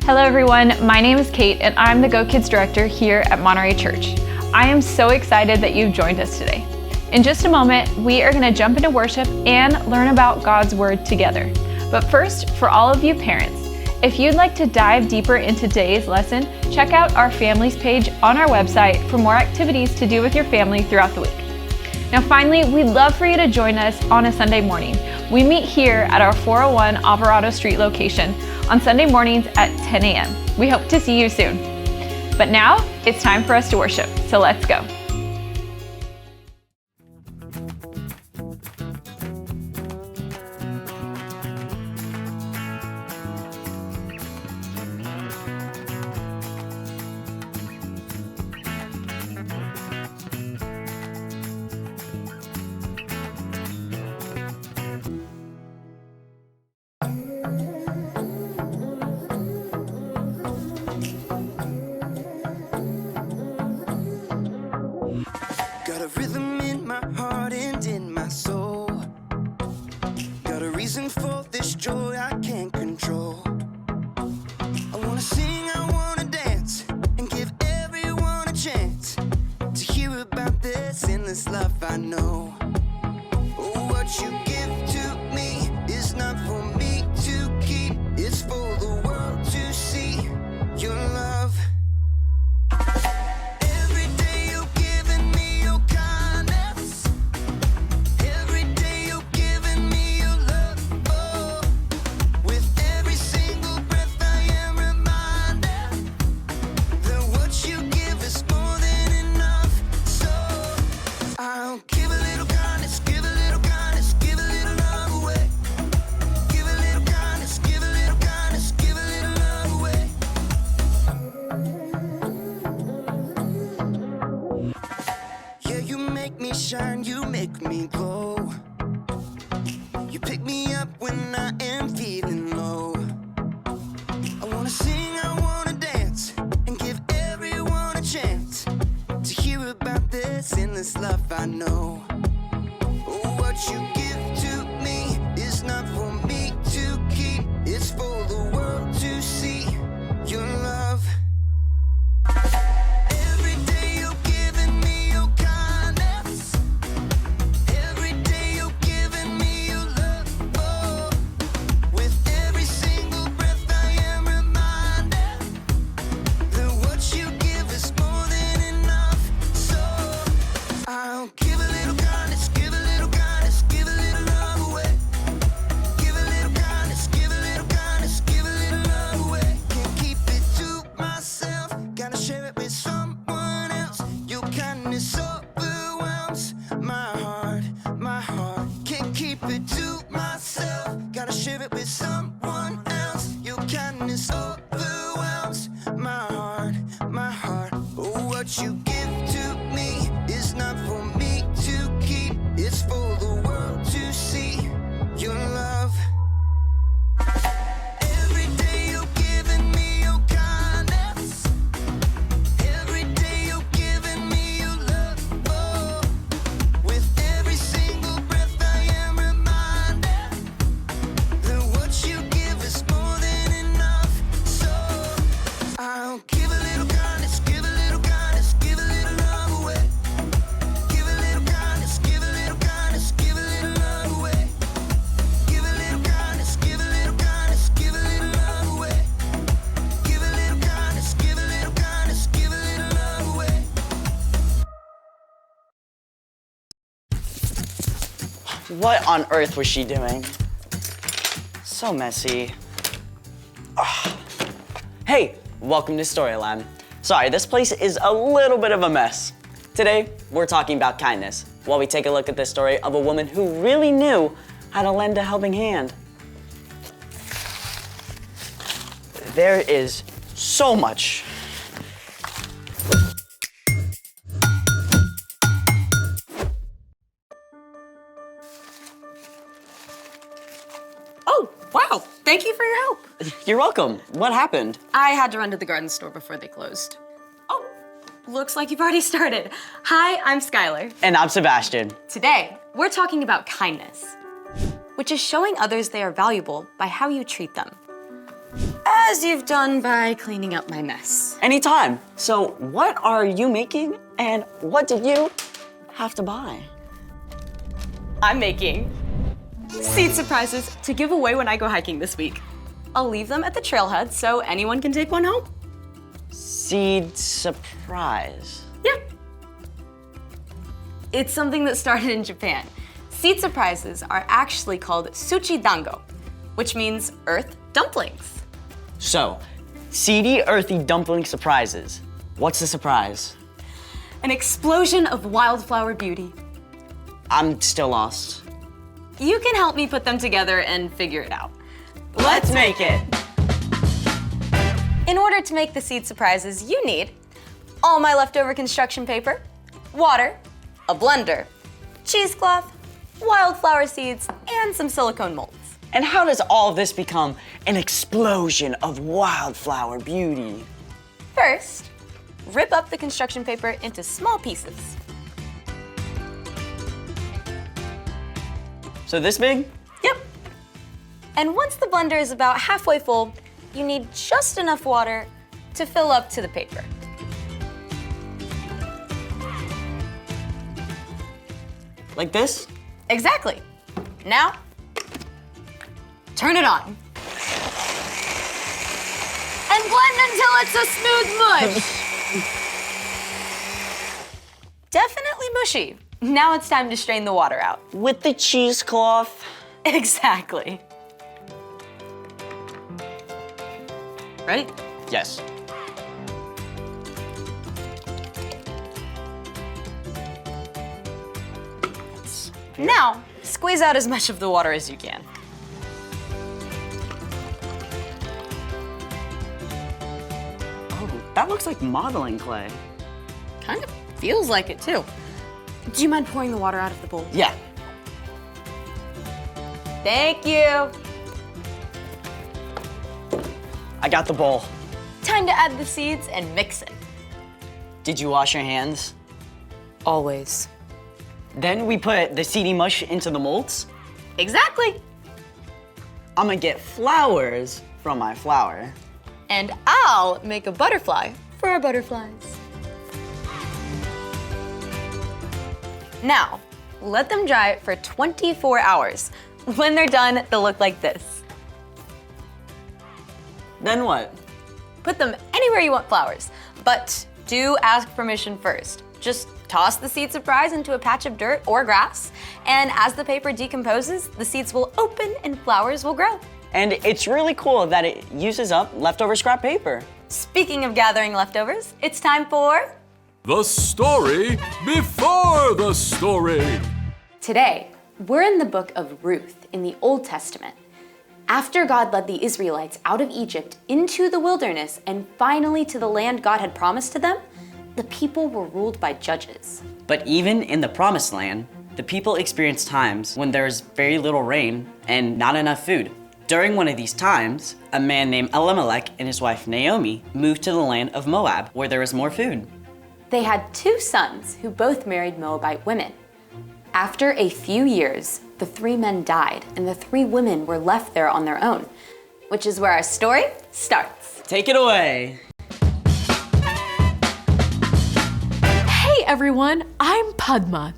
Hello everyone, my name is Kate and I'm the GoKids director here at Monterey Church. I am so excited that you've joined us today. In just a moment, we are going to jump into worship and learn about God's Word together. But first, for all of you parents, if you'd like to dive deeper into today's lesson, check out our families page on our website for more activities to do with your family throughout the week. Now finally, we'd love for you to join us on a Sunday morning. We meet here at our 401 Alvarado Street location on Sunday mornings at 10 a.m. We hope to see you soon. But now, it's time for us to worship, so let's go. Got a rhythm in my heart and in my soul. Got a reason for this joy I can't control. I wanna sing, I wanna dance, and give everyone a chance to hear about this endless love I know. Oh, what you give to me is not for me to keep. It's for the world to see your love. Shine, you make me glow. You pick me up when I am feeling low. I wanna sing, I wanna dance, and give everyone a chance to hear about this endless love I know. Oh, what you give to me is not for me to keep. It's for the world to see your love. What on earth was she doing? So messy. Ugh. Hey, welcome to Storyland. Sorry, this place is a little bit of a mess. Today, we're talking about kindness, while we take a look at the story of a woman who really knew how to lend a helping hand. There is so much. Oh, wow. Thank you for your help. You're welcome. What happened? I had to run to the garden store before they closed. Oh, looks like you've already started. Hi, I'm Skylar. And I'm Sebastian. Today, we're talking about kindness, which is showing others they are valuable by how you treat them. As you've done by cleaning up my mess. Anytime. So what are you making and what did you have to buy? I'm making seed surprises to give away when I go hiking this week. I'll leave them at the trailhead so anyone can take one home. Seed surprise. Yeah. It's something that started in Japan. Seed surprises are actually called suchi dango, which means earth dumplings. So, seedy, earthy dumpling surprises. What's the surprise? An explosion of wildflower beauty. I'm still lost. You can help me put them together and figure it out. Let's make it. In order to make the seed surprises, you need all my leftover construction paper, water, a blender, cheesecloth, wildflower seeds, and some silicone molds. And how does all of this become an explosion of wildflower beauty? First, rip up the construction paper into small pieces. So this big? Yep. And once the blender is about halfway full, you need just enough water to fill up to the paper. Like this? Exactly. Now, turn it on. And blend until it's a smooth mush. Definitely mushy. Now it's time to strain the water out. With the cheesecloth? Exactly. Ready? Yes. Now, squeeze out as much of the water as you can. Oh, that looks like modeling clay. Kind of feels like it too. Do you mind pouring the water out of the bowl? Yeah. Thank you. I got the bowl. Time to add the seeds and mix it. Did you wash your hands? Always. Then we put the seedy mush into the molds. Exactly. I'm gonna get flowers from my flower. And I'll make a butterfly for our butterflies. Now, let them dry for 24 hours. When they're done, they'll look like this. Then what? Put them anywhere you want flowers, but do ask permission first. Just toss the seed surprise into a patch of dirt or grass, and as the paper decomposes, the seeds will open and flowers will grow. And it's really cool that it uses up leftover scrap paper. Speaking of gathering leftovers, it's time for The story before the story. Today, we're in the book of Ruth in the Old Testament. After God led the Israelites out of Egypt into the wilderness and finally to the land God had promised to them, the people were ruled by judges. But even in the promised land, the people experienced times when there's very little rain and not enough food. During one of these times, a man named Elimelech and his wife Naomi moved to the land of Moab, where there was more food. They had 2 sons who both married Moabite women. After a few years, the 3 men died and the 3 women were left there on their own, which is where our story starts. Take it away. Hey everyone, I'm Padma.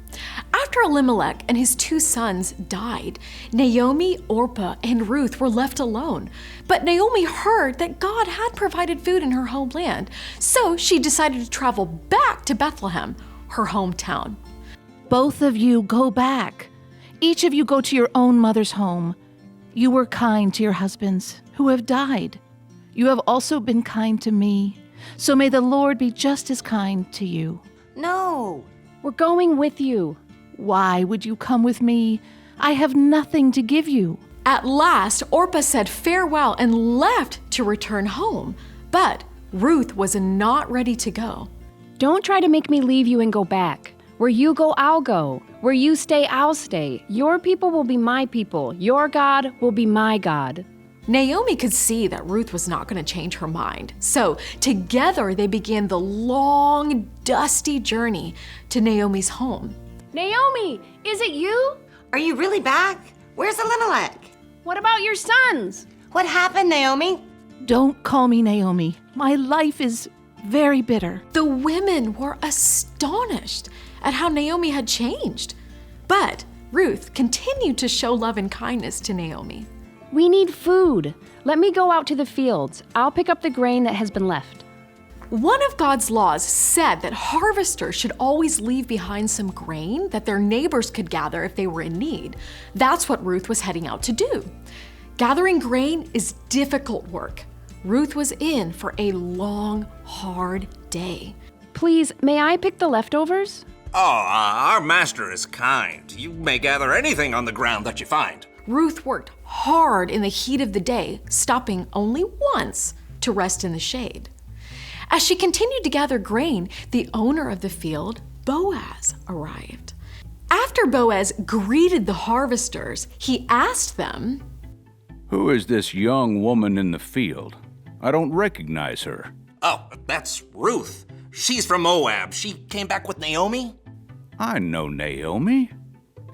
After Elimelech and his 2 sons died, Naomi, Orpah, and Ruth were left alone. But Naomi heard that God had provided food in her homeland, so she decided to travel back to Bethlehem, her hometown. Both of you go back. Each of you go to your own mother's home. You were kind to your husbands who have died. You have also been kind to me. So may the Lord be just as kind to you. No. We're going with you. Why would you come with me? I have nothing to give you. At last, Orpah said farewell and left to return home. But Ruth was not ready to go. Don't try to make me leave you and go back. Where you go, I'll go. Where you stay, I'll stay. Your people will be my people. Your God will be my God. Naomi could see that Ruth was not going to change her mind. So together they began the long, dusty journey to Naomi's home. Naomi, is it you? Are you really back? Where's Elimelech? What about your sons? What happened, Naomi? Don't call me Naomi. My life is very bitter. The women were astonished at how Naomi had changed. But Ruth continued to show love and kindness to Naomi. We need food. Let me go out to the fields. I'll pick up the grain that has been left. One of God's laws said that harvesters should always leave behind some grain that their neighbors could gather if they were in need. That's what Ruth was heading out to do. Gathering grain is difficult work. Ruth was in for a long, hard day. Please, may I pick the leftovers? Oh, our master is kind. You may gather anything on the ground that you find. Ruth worked hard in the heat of the day, stopping only once to rest in the shade. As she continued to gather grain, the owner of the field, Boaz, arrived. After Boaz greeted the harvesters, he asked them, "Who is this young woman in the field? I don't recognize her." Oh, that's Ruth. She's from Moab. She came back with Naomi? I know Naomi.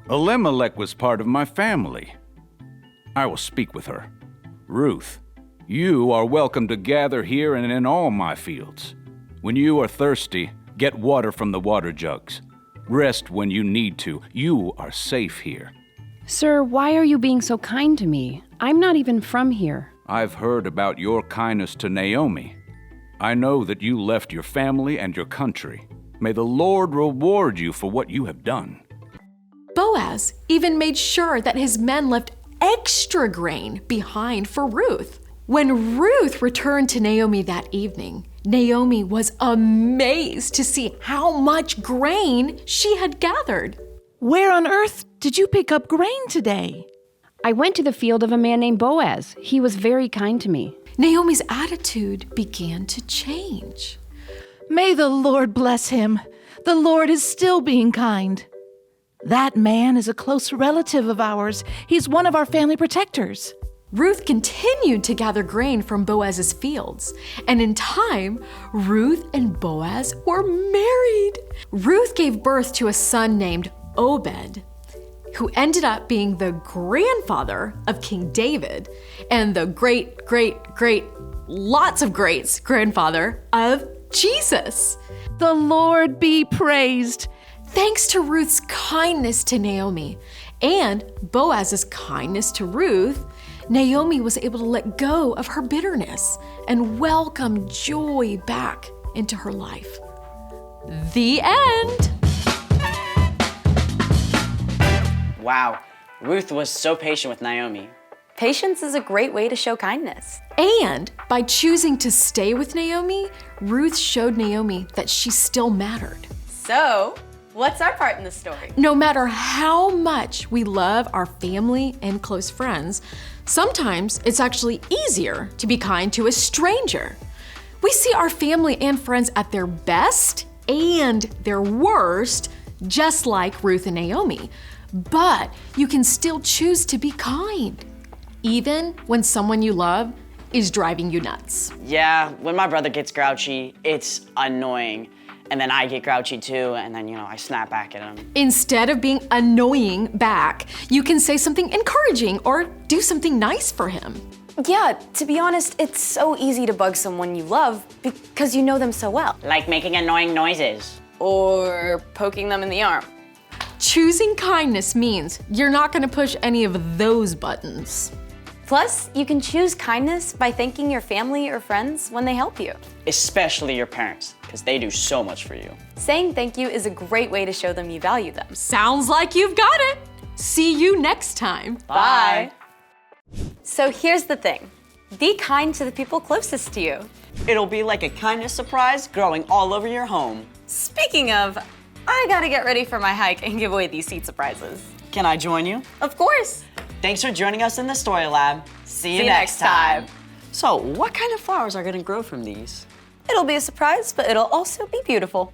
Elimelech was part of my family. I will speak with her. Ruth, you are welcome to gather here and in all my fields. When you are thirsty, get water from the water jugs. Rest when you need to. You are safe here. Sir, why are you being so kind to me? I'm not even from here. I've heard about your kindness to Naomi. I know that you left your family and your country. May the Lord reward you for what you have done. Boaz even made sure that his men left extra grain behind for Ruth. When Ruth returned to Naomi that evening, Naomi was amazed to see how much grain she had gathered. Where on earth did you pick up grain today? I went to the field of a man named Boaz. He was very kind to me. Naomi's attitude began to change. May the Lord bless him. The Lord is still being kind. That man is a close relative of ours. He's one of our family protectors. Ruth continued to gather grain from Boaz's fields, and in time, Ruth and Boaz were married. Ruth gave birth to a son named Obed, who ended up being the grandfather of King David and the lots of greats grandfather of Jesus. The Lord be praised. Thanks to Ruth's kindness to Naomi and Boaz's kindness to Ruth, Naomi was able to let go of her bitterness and welcome joy back into her life. The end. Wow, Ruth was so patient with Naomi. Patience is a great way to show kindness. And by choosing to stay with Naomi, Ruth showed Naomi that she still mattered. So, what's our part in the story? No matter how much we love our family and close friends, sometimes it's actually easier to be kind to a stranger. We see our family and friends at their best and their worst, just like Ruth and Naomi. But you can still choose to be kind, even when someone you love is driving you nuts. Yeah, when my brother gets grouchy, it's annoying. And then I get grouchy too, and then, I snap back at him. Instead of being annoying back, you can say something encouraging or do something nice for him. Yeah, to be honest, it's so easy to bug someone you love because you know them so well. Like making annoying noises. Or poking them in the arm. Choosing kindness means you're not gonna push any of those buttons. Plus, you can choose kindness by thanking your family or friends when they help you. Especially your parents, because they do so much for you. Saying thank you is a great way to show them you value them. Sounds like you've got it. See you next time. Bye. So here's the thing. Be kind to the people closest to you. It'll be like a kindness surprise growing all over your home. Speaking of, I gotta get ready for my hike and give away these seed surprises. Can I join you? Of course. Thanks for joining us in the Story Lab. See you next time. So, what kind of flowers are gonna grow from these? It'll be a surprise, but it'll also be beautiful.